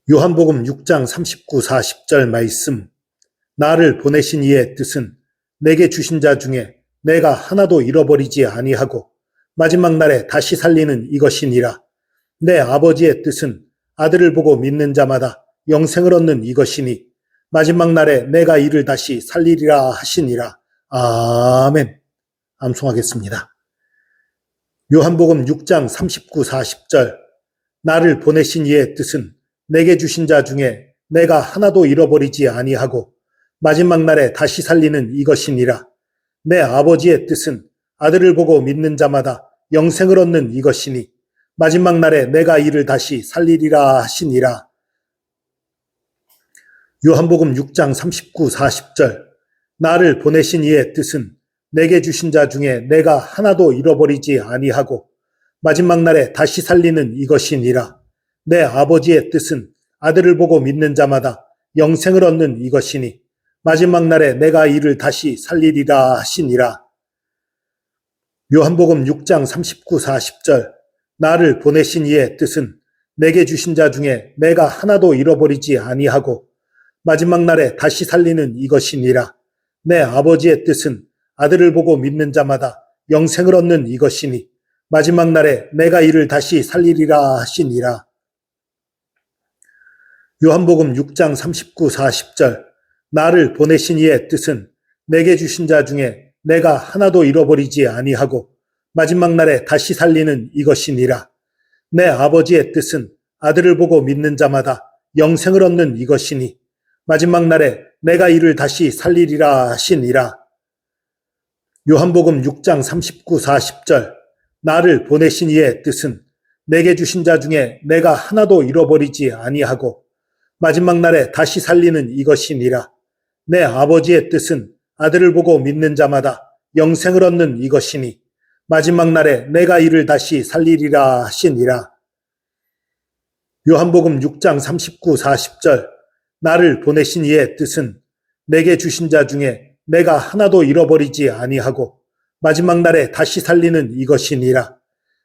요한복음 6장 39, 40절 말씀. 나를 보내신 이의 뜻은 내게 주신 자 중에 내가 하나도 잃어버리지 아니하고 마지막 날에 다시 살리는 이것이니라. 내 아버지의 뜻은 아들을 보고 믿는 자마다 영생을 얻는 이것이니 마지막 날에 내가 이를 다시 살리리라 하시니라. 아멘. 암송하겠습니다. 요한복음 6장 39, 40절. 나를 보내신 이의 뜻은 내게 주신 자 중에 내가 하나도 잃어버리지 아니하고 마지막 날에 다시 살리는 이것이니라. 내 아버지의 뜻은 아들을 보고 믿는 자마다 영생을 얻는 이것이니 마지막 날에 내가 이를 다시 살리리라 하시니라. 요한복음 6장 39, 40절. 나를 보내신 이의 뜻은 내게 주신 자 중에 내가 하나도 잃어버리지 아니하고 마지막 날에 다시 살리는 이것이니라. 내 아버지의 뜻은 아들을 보고 믿는 자마다 영생을 얻는 이것이니 마지막 날에 내가 이를 다시 살리리라 하시니라. 요한복음 6장 39, 40절. 나를 보내신 이의 뜻은 내게 주신 자 중에 내가 하나도 잃어버리지 아니하고 마지막 날에 다시 살리는 이것이니라. 내 아버지의 뜻은 아들을 보고 믿는 자마다 영생을 얻는 이것이니 마지막 날에 내가 이를 다시 살리리라 하시니라. 요한복음 6장 39, 40절. 나를 보내신 이의 뜻은 내게 주신 자 중에 내가 하나도 잃어버리지 아니하고 마지막 날에 다시 살리는 이것이니라. 내 아버지의 뜻은 아들을 보고 믿는 자마다 영생을 얻는 이것이니 마지막 날에 내가 이를 다시 살리리라 하시니라. 요한복음 6장 39, 40절. 나를 보내신 이의 뜻은 내게 주신 자 중에 내가 하나도 잃어버리지 아니하고 마지막 날에 다시 살리는 이것이니라. 내 아버지의 뜻은 아들을 보고 믿는 자마다 영생을 얻는 이것이니 마지막 날에 내가 이를 다시 살리리라 하시니라. 요한복음 6장 39, 40절. 나를 보내신 이의 뜻은 내게 주신 자 중에 내가 하나도 잃어버리지 아니하고 마지막 날에 다시 살리는 이것이니라.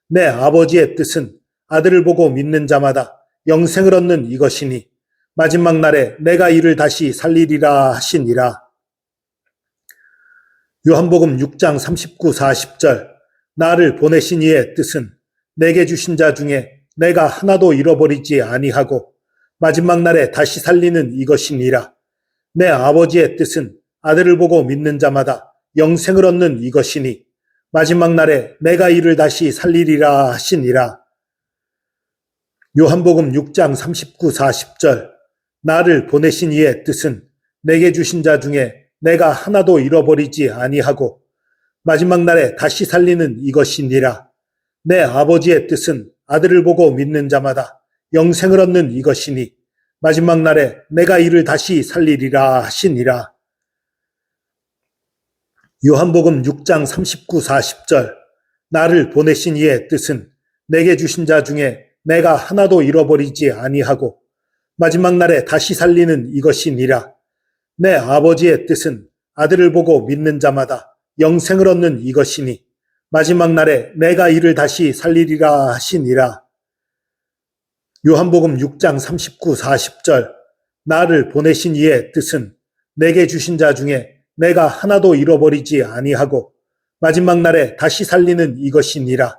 내 아버지의 뜻은 아들을 보고 믿는 자마다 영생을 얻는 이것이니 마지막 날에 내가 이를 다시 살리리라 하시니라. 요한복음 6장 39, 40절. 나를 보내신 이의 뜻은 내게 주신 자 중에 내가 하나도 잃어버리지 아니하고 마지막 날에 다시 살리는 이것이니라. 내 아버지의 뜻은 아들을 보고 믿는 자마다 영생을 얻는 이것이니 마지막 날에 내가 이를 다시 살리리라 하시니라. 요한복음 6장 39, 40절. 나를 보내신 이의 뜻은 내게 주신 자 중에 내가 하나도 잃어버리지 아니하고 마지막 날에 다시 살리는 이것이니라. 내 아버지의 뜻은 아들을 보고 믿는 자마다 영생을 얻는 이것이니 마지막 날에 내가 이를 다시 살리리라 하시니라. 요한복음 6장 39, 40절. 나를 보내신 이의 뜻은 내게 주신 자 중에 내가 하나도 잃어버리지 아니하고 마지막 날에 다시 살리는 이것이니라. 내 아버지의 뜻은 아들을 보고 믿는 자마다 영생을 얻는 이것이니 마지막 날에 내가 이를 다시 살리리라 하시니라. 요한복음 6장 39, 40절. 나를 보내신 이의 뜻은 내게 주신 자 중에 내가 하나도 잃어버리지 아니하고 마지막 날에 다시 살리는 이것이니라.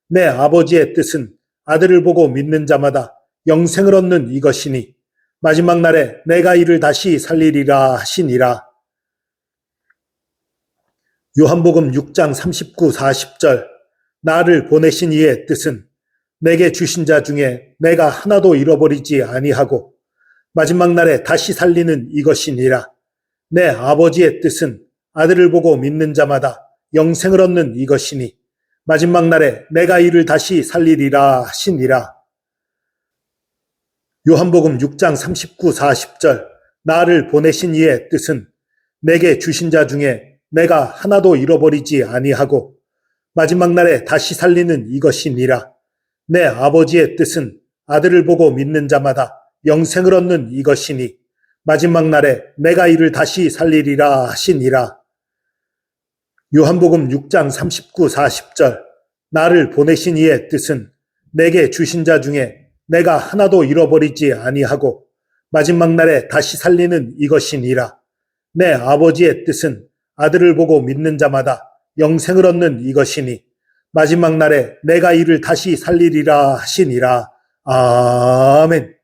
내 아버지의 뜻은 아들을 보고 믿는 자마다 영생을 얻는 이것이니 마지막 날에 내가 이를 다시 살리리라 하시니라. 요한복음 6장 39, 40절. 나를 보내신 이의 뜻은 내게 주신 자 중에 내가 하나도 잃어버리지 아니하고 마지막 날에 다시 살리는 이것이니라. 내 아버지의 뜻은 아들을 보고 믿는 자마다 영생을 얻는 이것이니 마지막 날에 내가 이를 다시 살리리라 하시니라. 요한복음 6장 39, 40절. 나를 보내신 이의 뜻은 내게 주신 자 중에 내가 하나도 잃어버리지 아니하고 마지막 날에 다시 살리는 이것이니라. 내 아버지의 뜻은 아들을 보고 믿는 자마다 영생을 얻는 이것이니 마지막 날에 내가 이를 다시 살리리라 하시니라. 요한복음 6장 39, 40절. 나를 보내신 이의 뜻은 내게 주신 자 중에 내가 하나도 잃어버리지 아니하고 마지막 날에 다시 살리는 이것이니라. 내 아버지의 뜻은 아들을 보고 믿는 자마다 영생을 얻는 이것이니 마지막 날에 내가 이를 다시 살리리라 하시니라. 아멘.